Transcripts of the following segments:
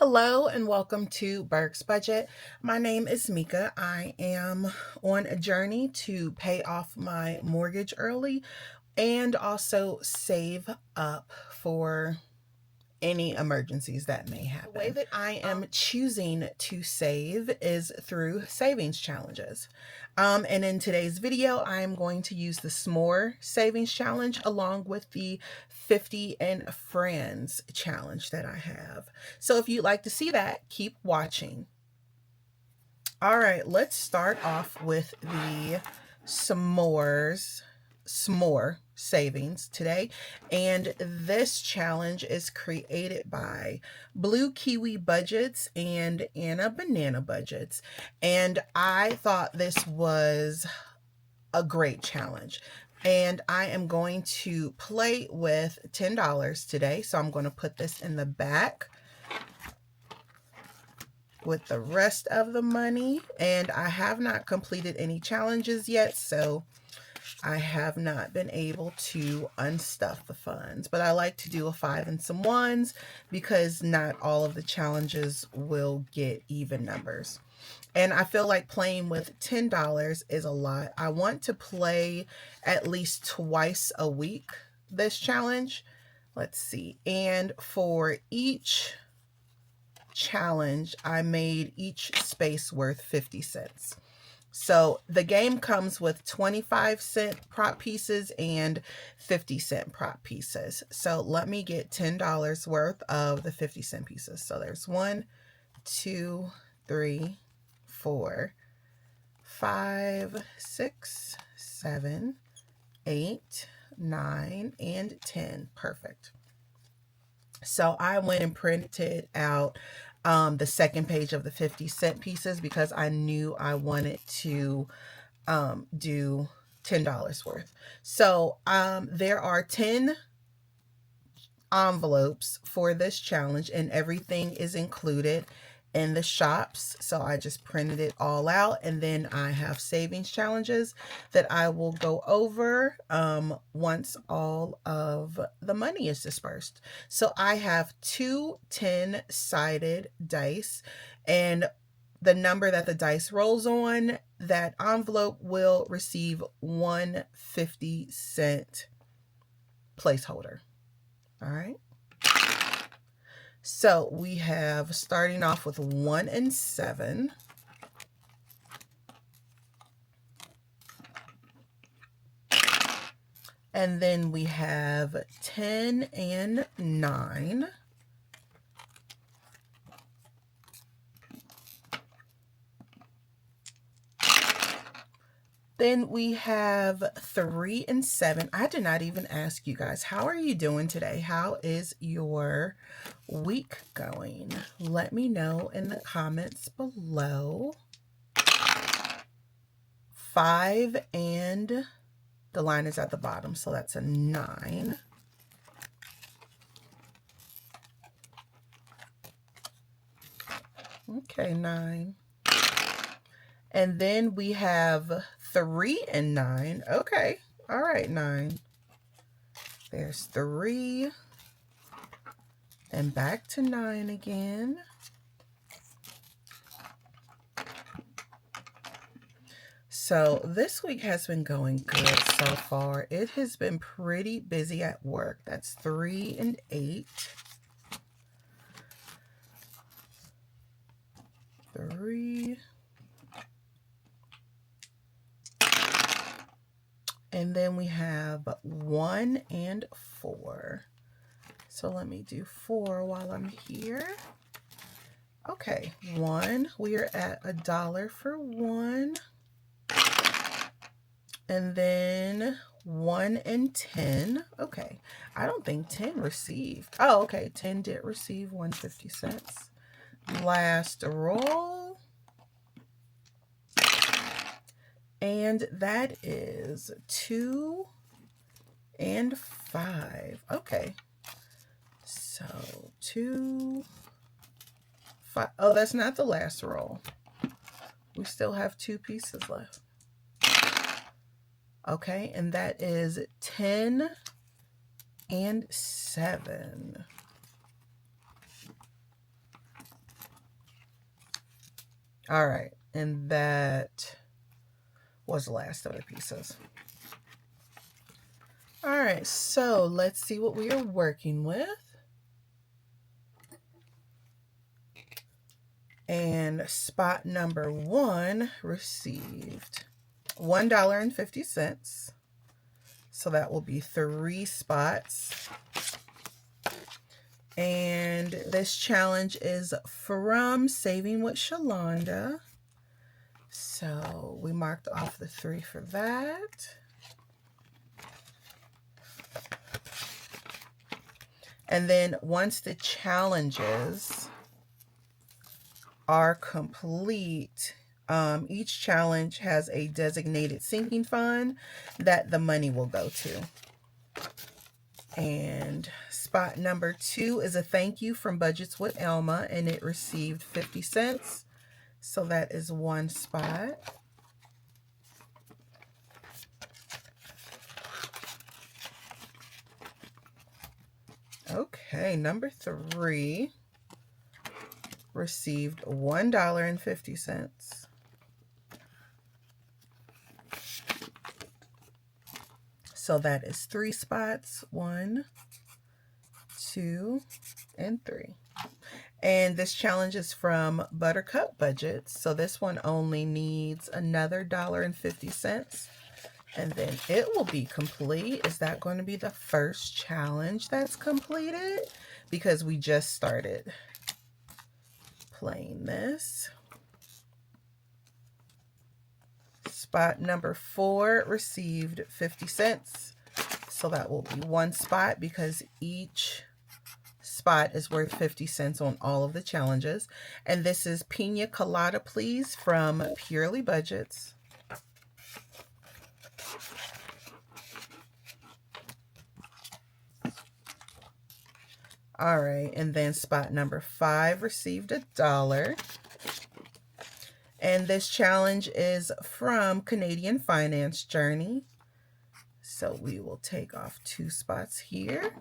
Hello and welcome to Burgs Budget. My name is Mika. I am on a journey to pay off my mortgage early and also save up for any emergencies that may happen. The way that I am choosing to save is through savings challenges. And in today's video, I'm going to use the S'more savings challenge along with the 50 and Friends challenge that I have. So if you'd like to see that, keep watching. All right, let's start off with the S'more savings today, and this challenge is created by Blue Kiwi Budgets and Anna Banana Budgets, and I thought this was a great challenge. And I am going to play with $10 today, so I'm going to put this in the back with the rest of the money, and I have not completed any challenges yet, so I have not been able to unstuff the funds, but I like to do a 5 and some 1s because not all of the challenges will get even numbers. And I feel like playing with $10 is a lot. I want to play at least twice a week this challenge. Let's see. And for each challenge, I made each space worth 50 cents. So the game comes with 25-cent prop pieces and 50-cent prop pieces. So let me get $10 worth of the 50-cent pieces. So there's 1, 2, 3, 4, 5, 6, 7, 8, 9, and 10. Perfect. So I went and printed out the second page of the 50-cent pieces because I knew I wanted to do $10 worth. So there are 10 envelopes for this challenge, and everything is included in the shops. So I just printed it all out, and then I have savings challenges that I will go over once all of the money is dispersed. So I have two 10-sided dice, and the number that the dice rolls on, that envelope will receive one 50-cent placeholder. All right. So we have, starting off with 1 and 7. And then we have 10 and 9. Then we have 3 and 7. I did not even ask you guys, how are you doing today? How is your week going? Let me know in the comments below. 5 and the line is at the bottom, so that's a 9. Okay, 9. And then we have 3 and 9. Okay, all right, 9. There's 3. And back to 9 again. So this week has been going good so far. It has been pretty busy at work. That's 3 and 8. 3. And then we have 1 and 4. So let me do 4 while I'm here. Okay, 1. We are at $1 for 1. And then 1 and 10. Okay, I don't think 10 received. Oh, okay, 10 did receive 150 cents. Last roll. And that is 2 and 5. Okay. So 2, 5. Oh, that's not the last roll. We still have 2 pieces left. Okay, and that is 10 and 7. All right, and that was the last of the pieces. All right, so let's see what we are working with. And spot number 1 received $1.50. So that will be 3 spots. And this challenge is from Saving with Shalonda. So we marked off the 3 for that. And then once the challenges are complete, each challenge has a designated sinking fund that the money will go to. And spot number 2 is a thank you from Budgets with Elma, and it received 50 cents. So that is 1 spot. Okay, number 3 received $1.50. So that is 3 spots, 1, 2, and 3. And this challenge is from Buttercup Budget. So this one only needs another $1.50. And then it will be complete. Is that going to be the first challenge that's completed? Because we just started playing this. Spot number 4 received 50 cents. So that will be 1 spot because each spot is worth 50 cents on all of the challenges. And this is Pina Colada Please from Purely Budgets. All right, and then spot number 5 received $1. And this challenge is from Canadian Finance Journey. So we will take off 2 spots here.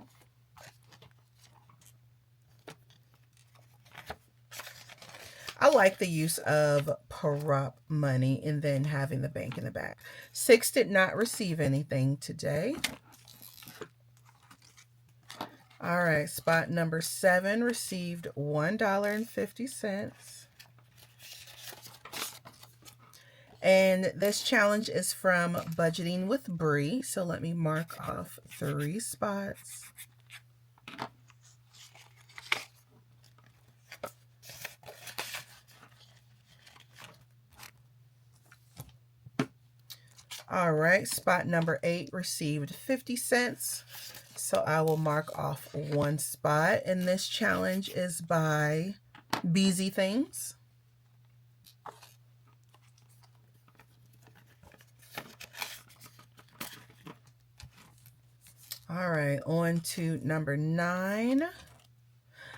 I like the use of prop money and then having the bank in the back. 6 did not receive anything today. All right, spot number 7 received $1.50. And this challenge is from Budgeting with Bree. So let me mark off 3 spots. All right, spot number 8 received 50 cents. So I will mark off 1 spot. And this challenge is by Beezy Things. All right, on to number 9.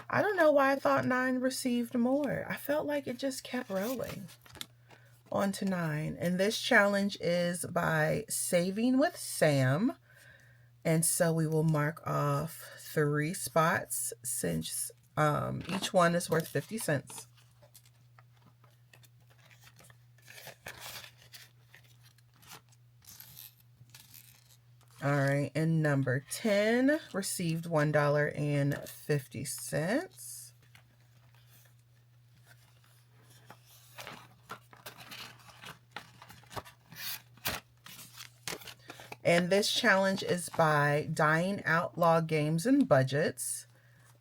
I don't know why I thought 9 received more. I felt like it just kept rolling. On to 9. And this challenge is by Saving with Sam. And so we will mark off 3 spots since each one is worth 50 cents. All right, and number 10 received $1.50. And this challenge is by Dying Outlaw Games and Budgets.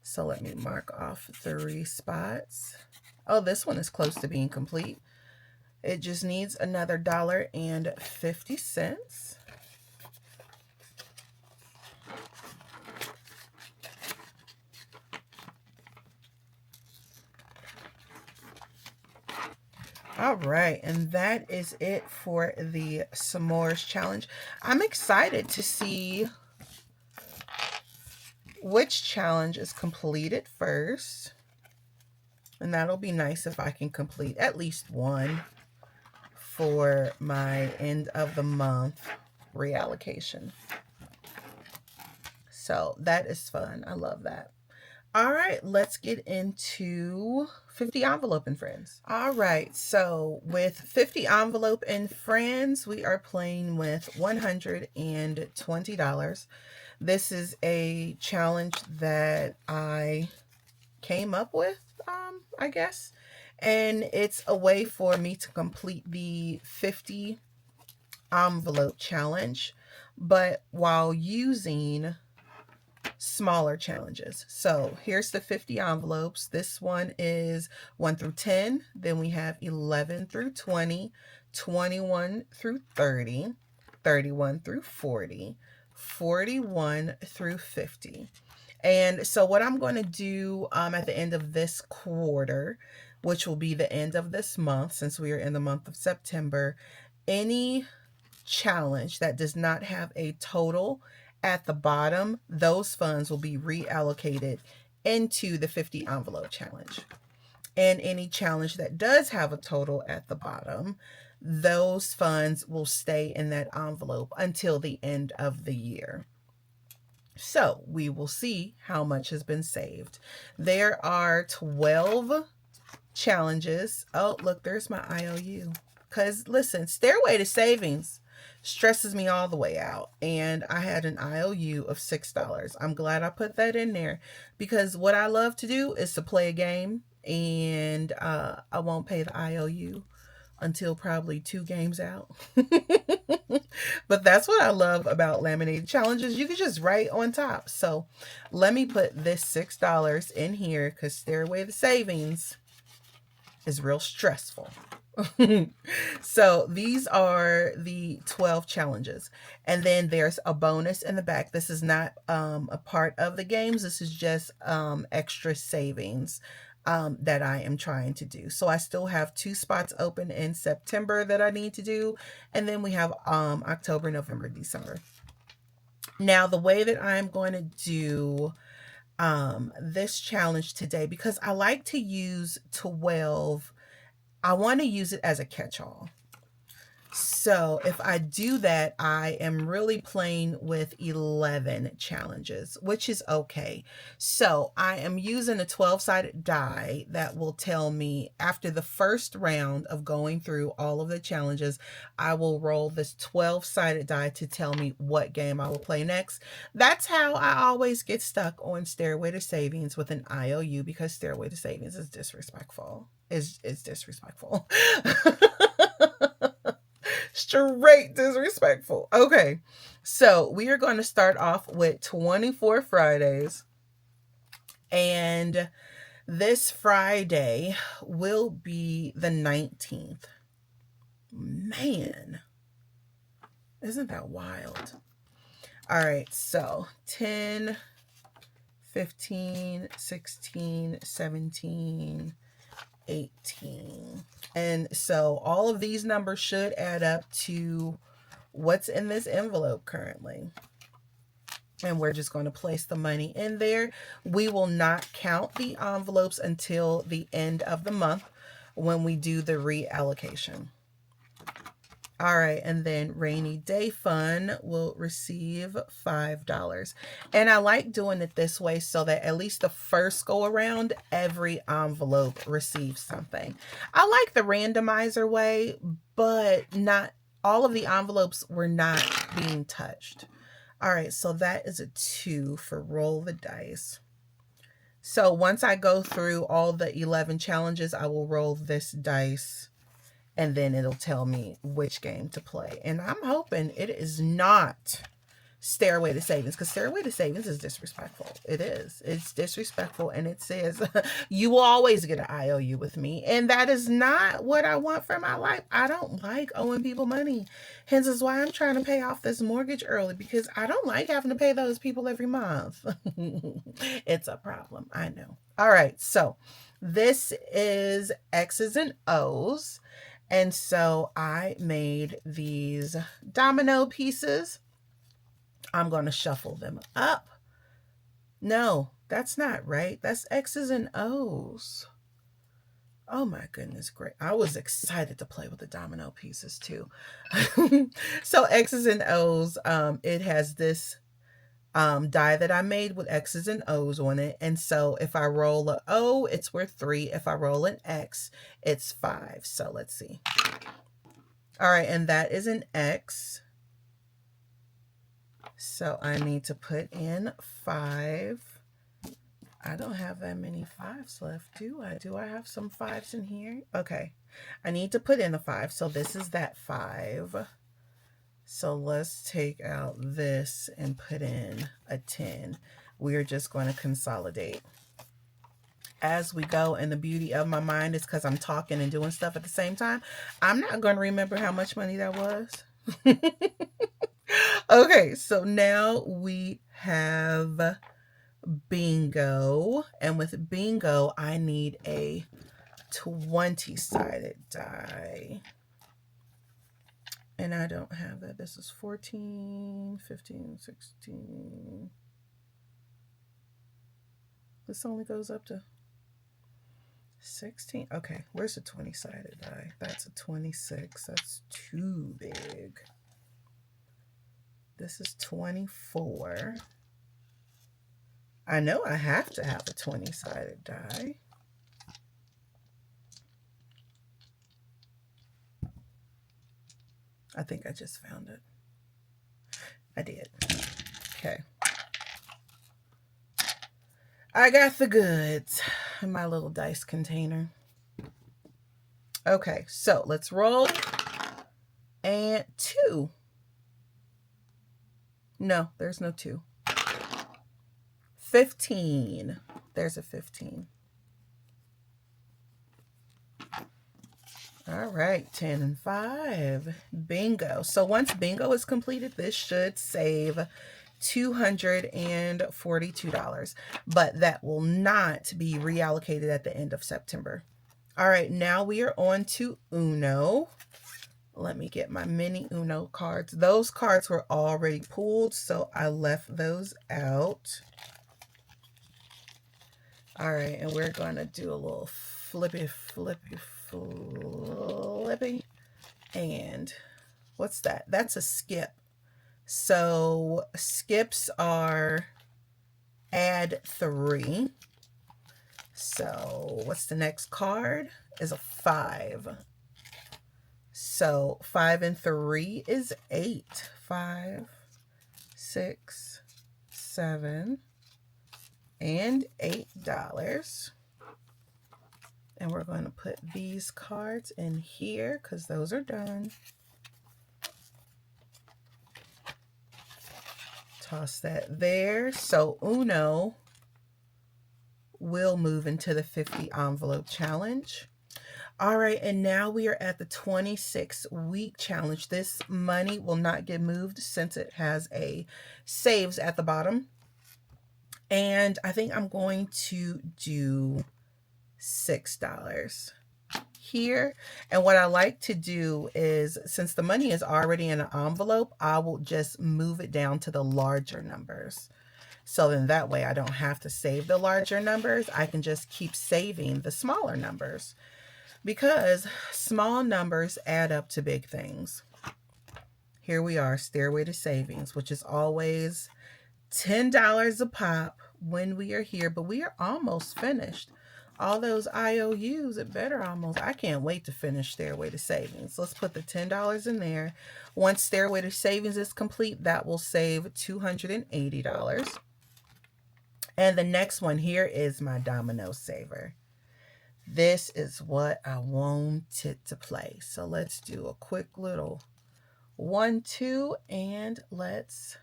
So let me mark off 3 spots. Oh, this one is close to being complete. It just needs another $1.50. All right, and that is it for the S'mores challenge. I'm excited to see which challenge is completed first. And that'll be nice if I can complete at least one for my end of the month reallocation. So that is fun. I love that. All right, let's get into 50 envelope and friends. All right, so with 50 envelope and friends, we are playing with $120. This is a challenge that I came up with, I guess. And it's a way for me to complete the 50 envelope challenge, but while using smaller challenges. So here's the 50 envelopes. This one is 1 through 10. Then we have 11 through 20, 21 through 30, 31 through 40, 41 through 50. And so what I'm going to do at the end of this quarter, which will be the end of this month, since we are in the month of September, any challenge that does not have a total at the bottom, those funds will be reallocated into the 50 envelope challenge. And any challenge that does have a total at the bottom, those funds will stay in that envelope until the end of the year. So we will see how much has been saved. There are 12 challenges. Oh, look, there's my IOU. Because listen, Stairway to Savings stresses me all the way out. And I had an IOU of $6. I'm glad I put that in there because what I love to do is to play a game, and I won't pay the IOU until probably 2 games out. But that's what I love about laminated challenges. You can just write on top. So let me put this $6 in here because Stairway to Savings is real stressful. So these are the 12 challenges. And then there's a bonus in the back. This is not a part of the games. This is just extra savings that I am trying to do. So I still have 2 spots open in September that I need to do. And then we have October, November, December. Now, the way that I'm going to do this challenge today, because I like to use 12, I want to use it as a catch-all. So if I do that, I am really playing with 11 challenges, which is okay. So I am using a 12-sided die that will tell me after the first round of going through all of the challenges, I will roll this 12-sided die to tell me what game I will play next. That's how I always get stuck on Stairway to Savings with an IOU, because Stairway to Savings is disrespectful. It's disrespectful. Straight disrespectful. Okay, so we are going to start off with 24 Fridays. And this Friday will be the 19th. Man, isn't that wild? All right, so 10, 15, 16, 17, 18. And so all of these numbers should add up to what's in this envelope currently. And we're just going to place the money in there. We will not count the envelopes until the end of the month when we do the reallocation. All right, and then Rainy Day Fund will receive $5. And I like doing it this way so that at least the first go around, every envelope receives something. I like the randomizer way, but not all of the envelopes were not being touched. All right, so that is a 2 for roll the dice. So once I go through all the 11 challenges, I will roll this dice, and then it'll tell me which game to play. And I'm hoping it is not Stairway to Savings, because Stairway to Savings is disrespectful. It is. It's disrespectful, and it says, you will always get an IOU with me. And that is not what I want for my life. I don't like owing people money. Hence is why I'm trying to pay off this mortgage early, because I don't like having to pay those people every month. It's a problem. I know. All right. So this is X's and O's. And so I made these domino pieces. I'm going to shuffle them up. No, that's not right. That's X's and O's. Oh my goodness, great. I was excited to play with the domino pieces too. So X's and O's, it has this die that I made with X's and O's on it. And so if I roll a O, it's worth 3. If I roll an X, it's 5. So let's see. All right, and that is an X. So I need to put in 5. I don't have that many 5s left, do I? Do I have some 5s in here? Okay. I need to put in a 5. So this is that 5. So let's take out this and put in a 10. We're just going to consolidate as we go. And the beauty of my mind is because I'm talking and doing stuff at the same time, I'm not going to remember how much money that was. Okay, so now we have bingo. And with bingo, I need a 20-sided die. And I don't have that. This is 14, 15, 16. This only goes up to 16. Okay, where's the 20-sided die? That's a 26. That's too big. This is 24. I know I have to have a 20-sided die. I think I just found it. I did. Okay. I got the goods in my little dice container. Okay, so let's roll. And 2. No, there's no 2. 15. There's a 15. All right, 10 and 5. Bingo. So once bingo is completed, this should save $242, but that will not be reallocated at the end of September. All right, now we are on to Uno. Let me get my mini Uno cards. Those cards were already pulled, so I left those out. All right, and we're going to do a little flippy. And what's that? That's a skip. So skips are add 3. So what's the next card? Is a 5. So 5 and 3 is 8. 5, 6, 7, and $8. And we're going to put these cards in here because those are done. Toss that there. So Uno will move into the 50 envelope challenge. All right, and now we are at the 26-week challenge. This money will not get moved since it has a saves at the bottom. And I think I'm going to do $6 here. And what I like to do is, since the money is already in an envelope, I will just move it down to the larger numbers. So then that way I don't have to save the larger numbers. I can just keep saving the smaller numbers because small numbers add up to big things. Here we are, Stairway to Savings, which is always $10 a pop when we are here, but we are almost finished. All those IOUs, it better almost. I can't wait to finish Stairway to Savings. Let's put the $10 in there. Once Stairway to Savings is complete, that will save $280. And the next one here is my domino saver. This is what I wanted to play. So let's do a quick little 1, 2, and let's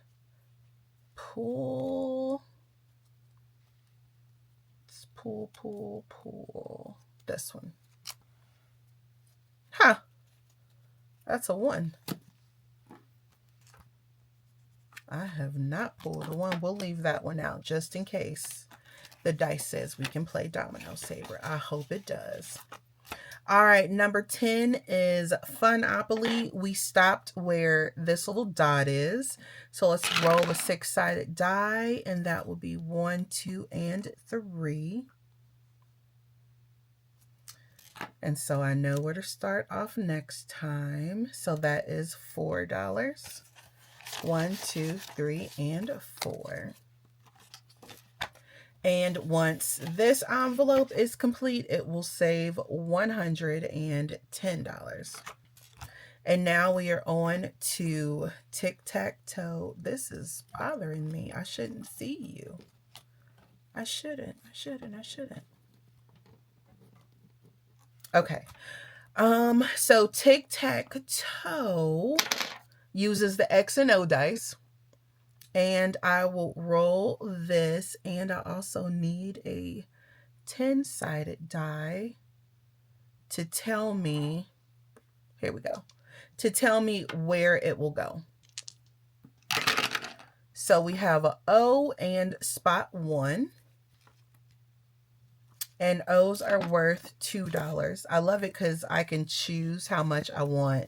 pull. Pull this one. Huh. That's a 1. I have not pulled a 1. We'll leave that one out just in case the dice says we can play domino saver. I hope it does. All right, number 10 is Funopoly. We stopped where this little dot is. So let's roll a 6-sided die, and that will be 1, 2, and 3. And so I know where to start off next time. So that is $4. 1, 2, 3, and 4. And once this envelope is complete, it will save $110. And now we are on to tic-tac-toe. This is bothering me. I shouldn't see you. I shouldn't. Okay. So tic-tac-toe uses the X and O dice. And I will roll this, and I also need a 10-sided die to tell me, here we go, to tell me where it will go. So we have a O and spot 1. And O's are worth $2. I love it because I can choose how much I want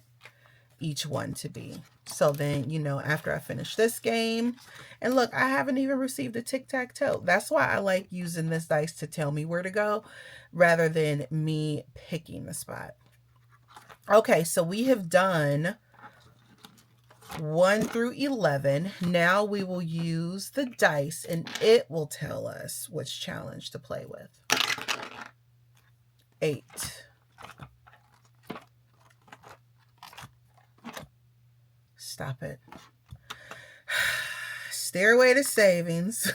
each one to be. So then, you know, after I finish this game, and look, I haven't even received a tic-tac-toe. That's why I like using this dice to tell me where to go rather than me picking the spot. Okay, so we have done 1 through 11. Now we will use the dice and it will tell us which challenge to play with. 8. Stop it. Stairway to savings.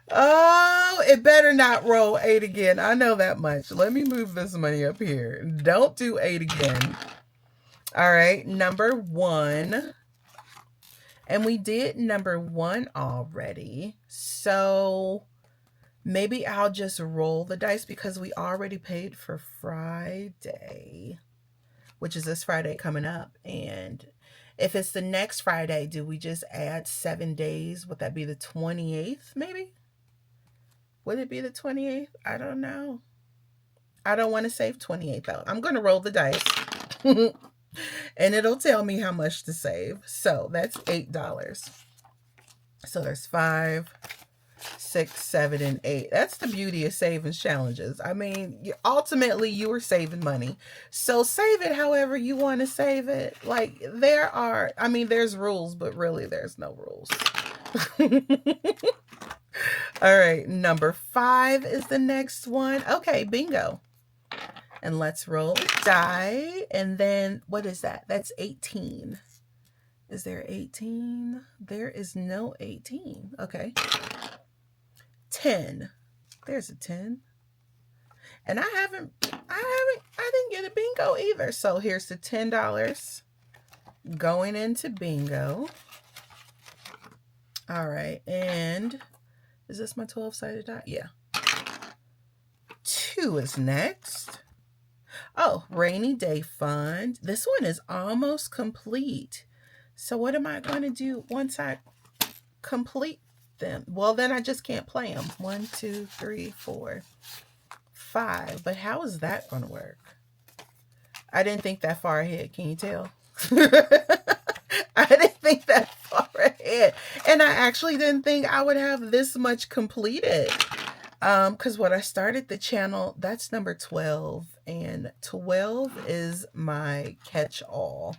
Oh, it better not roll 8 again. I know that much. Let me move this money up here. Don't do 8 again. All right, number 1. And we did number 1 already. So maybe I'll just roll the dice because we already paid for Friday, which is this Friday coming up. And if it's the next Friday, do we just add 7 days? Would that be the 28th, maybe? Would it be the 28th? I don't know. I don't want to save 28 though. I'm going to roll the dice. And it'll tell me how much to save. So that's $8. So there's 5, 6, 7, and 8. That's the beauty of savings challenges. I mean, ultimately you are saving money. So save it however you want to save it. Like there's rules, but really there's no rules. All right, number 5 is the next one. Okay, bingo. And let's roll a die. And then what is that? That's 18. Is there 18? There is no 18. Okay. 10. There's a 10. And I didn't get a bingo either. So here's the $10 going into bingo. All right. And is this my 12-sided die? Yeah. 2 is next. Oh, rainy day fund. This one is almost complete. So what am I going to do once I complete them? Well, then I just can't play them. 1, 2, 3, 4, 5. But how is that going to work? I didn't think that far ahead. Can you tell? I didn't think that far ahead. And I actually didn't think I would have this much completed. Because when I started the channel, that's number 12. And 12 is my catch-all.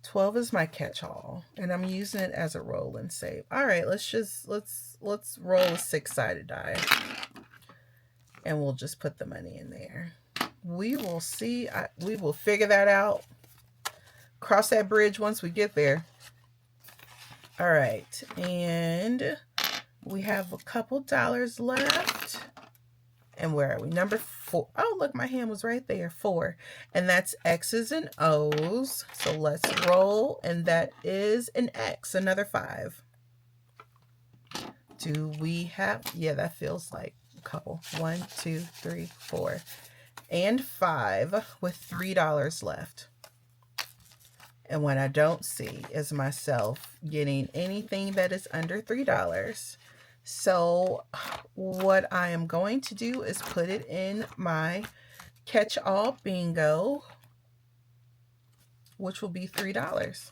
12 is my catch-all. And I'm using it as a roll and save. All right, let's roll a 6-sided die. And we'll just put the money in there. We will see. We will figure that out. Cross that bridge once we get there. All right. And we have a couple dollars left. And where are we? Number 4. Oh, look, my hand was right there. 4. And that's X's and O's. So let's roll. And that is an X, another 5. Do we have? Yeah, that feels like a couple. 1, 2, 3, 4. And 5 with $3 left. And what I don't see is myself getting anything that is under $3. So what I am going to do is put it in my catch-all bingo, which will be $3.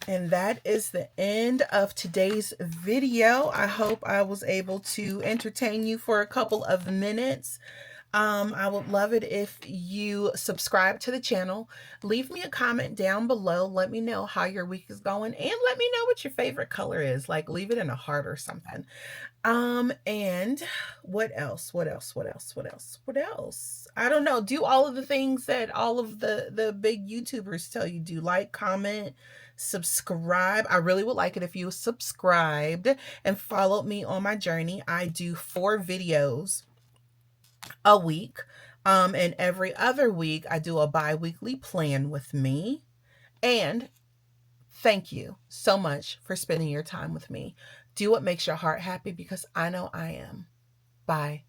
And that is the end of today's video. I hope I was able to entertain you for a couple of minutes. I would love it if you subscribe to the channel. Leave me a comment down below. Let me know how your week is going, and let me know what your favorite color is. Like, leave it in a heart or something. And what else? What else? What else? What else? What else? I don't know. Do all of the things that all of the big YouTubers tell you do. Like, comment, subscribe. I really would like it if you subscribed and followed me on my journey. I do 4 videos a week. And every other week I do a bi-weekly plan with me. And thank you so much for spending your time with me. Do what makes your heart happy, because I know I am. Bye.